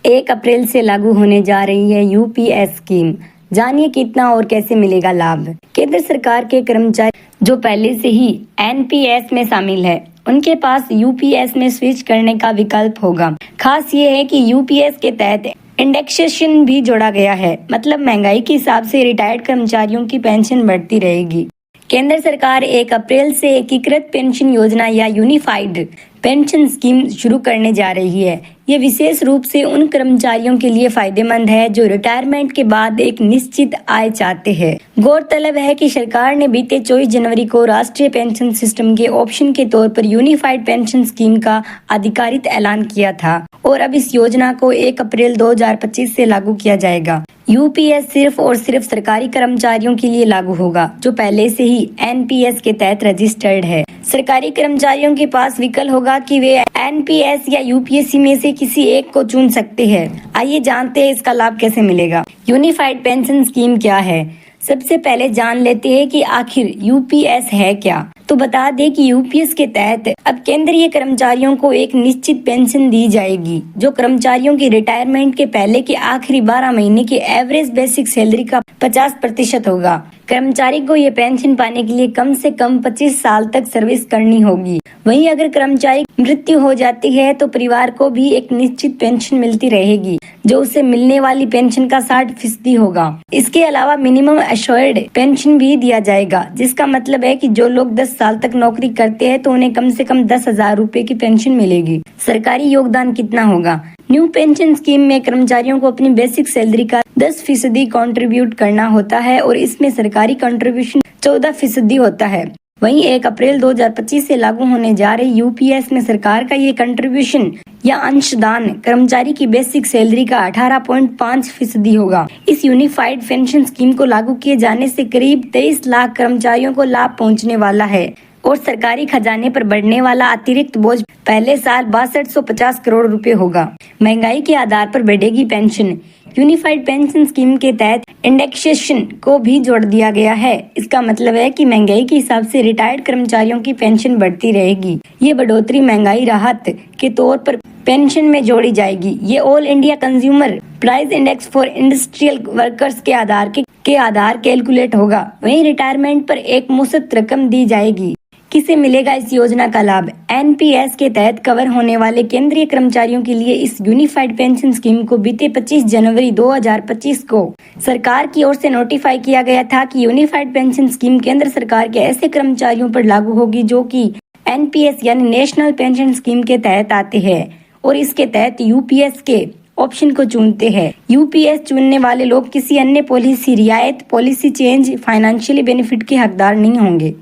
1 अप्रैल से लागू होने जा रही है यूपीएस स्कीम। जानिए कितना और कैसे मिलेगा लाभ। केंद्र सरकार के कर्मचारी जो पहले से ही एनपीएस में शामिल है, उनके पास यूपीएस में स्विच करने का विकल्प होगा। खास ये है कि यूपीएस के तहत इंडेक्सेशन भी जोड़ा गया है, मतलब महंगाई के हिसाब से रिटायर्ड कर्मचारियों की पेंशन बढ़ती रहेगी। केंद्र सरकार 1 अप्रैल से एकीकृत पेंशन योजना या यूनिफाइड पेंशन स्कीम शुरू करने जा रही है। ये विशेष रूप से उन कर्मचारियों के लिए फायदेमंद है जो रिटायरमेंट के बाद एक निश्चित आय चाहते हैं। गौरतलब है कि सरकार ने बीते 24 जनवरी को राष्ट्रीय पेंशन सिस्टम के ऑप्शन के तौर पर यूनिफाइड पेंशन स्कीम का आधिकारिक ऐलान किया था और अब इस योजना को 1 अप्रैल 2025 से लागू किया जाएगा। यूपीएस सिर्फ और सिर्फ सरकारी कर्मचारियों के लिए लागू होगा जो पहले से ही एनपीएस के तहत रजिस्टर्ड है। सरकारी कर्मचारियों के पास विकल्प होगा कि वे एनपीएस या यूपीएससी में से किसी एक को चुन सकते हैं। आइए जानते हैं इसका लाभ कैसे मिलेगा। यूनिफाइड पेंशन स्कीम क्या है? सबसे पहले जान लेते हैं कि आखिर यूपीएस है क्या। तो बता दें कि यूपीएस के तहत अब केंद्रीय कर्मचारियों को एक निश्चित पेंशन दी जाएगी जो कर्मचारियों की रिटायरमेंट के पहले के आखिरी 12 महीने की एवरेज बेसिक सैलरी का 50% होगा। कर्मचारी को ये पेंशन पाने के लिए कम से कम 25 साल तक सर्विस करनी होगी। वहीं अगर कर्मचारी मृत्यु हो जाती है तो परिवार को भी एक निश्चित पेंशन मिलती रहेगी जो उसे मिलने वाली पेंशन का 60% होगा। इसके अलावा मिनिमम एश्योर्ड पेंशन भी दिया जाएगा, जिसका मतलब है कि जो लोग 10 साल तक नौकरी करते हैं तो उन्हें कम से कम 10,000 रुपए की पेंशन मिलेगी। सरकारी योगदान कितना होगा? न्यू पेंशन स्कीम में कर्मचारियों को अपनी बेसिक सैलरी का 10% कंट्रीब्यूट करना होता है और इसमें सरकारी कंट्रीब्यूशन 14% होता है। वहीं 1 अप्रैल 2025 से लागू होने जा रही यूपीएस में सरकार का ये कंट्रीब्यूशन या अंशदान कर्मचारी की बेसिक सैलरी का 18.5% होगा। इस यूनिफाइड पेंशन स्कीम को लागू किए जाने से करीब 23 लाख कर्मचारियों को लाभ पहुंचने वाला है और सरकारी खजाने पर बढ़ने वाला अतिरिक्त बोझ पहले साल 6250 करोड़ रुपए होगा। महंगाई के आधार पर बढ़ेगी पेंशन। यूनिफाइड पेंशन स्कीम के तहत इंडेक्सेशन को भी जोड़ दिया गया है। इसका मतलब है कि महंगाई के हिसाब से रिटायर्ड कर्मचारियों की पेंशन बढ़ती रहेगी। ये बढ़ोतरी महंगाई राहत के तौर पर पेंशन में जोड़ी जाएगी। ये all India consumer price index for industrial workers के आधार कैलकुलेट होगा। वहीं रिटायरमेंट पर एक मुश्त रकम दी जाएगी। किसे मिलेगा इस योजना का लाभ? एनपीएस के तहत कवर होने वाले केंद्रीय कर्मचारियों के लिए इस यूनिफाइड पेंशन स्कीम को बीते 25 जनवरी 2025 को सरकार की ओर से नोटिफाई किया गया था कि यूनिफाइड पेंशन स्कीम केंद्र सरकार के ऐसे कर्मचारियों पर लागू होगी जो कि एनपीएस यानी नेशनल पेंशन स्कीम के तहत आते हैं और इसके तहत यूपीएस के ऑप्शन को चुनते हैं। यूपीएस चुनने वाले लोग किसी अन्य पॉलिसी रियायत, पॉलिसी चेंज, फाइनेंशियली बेनिफिट के हकदार नहीं होंगे।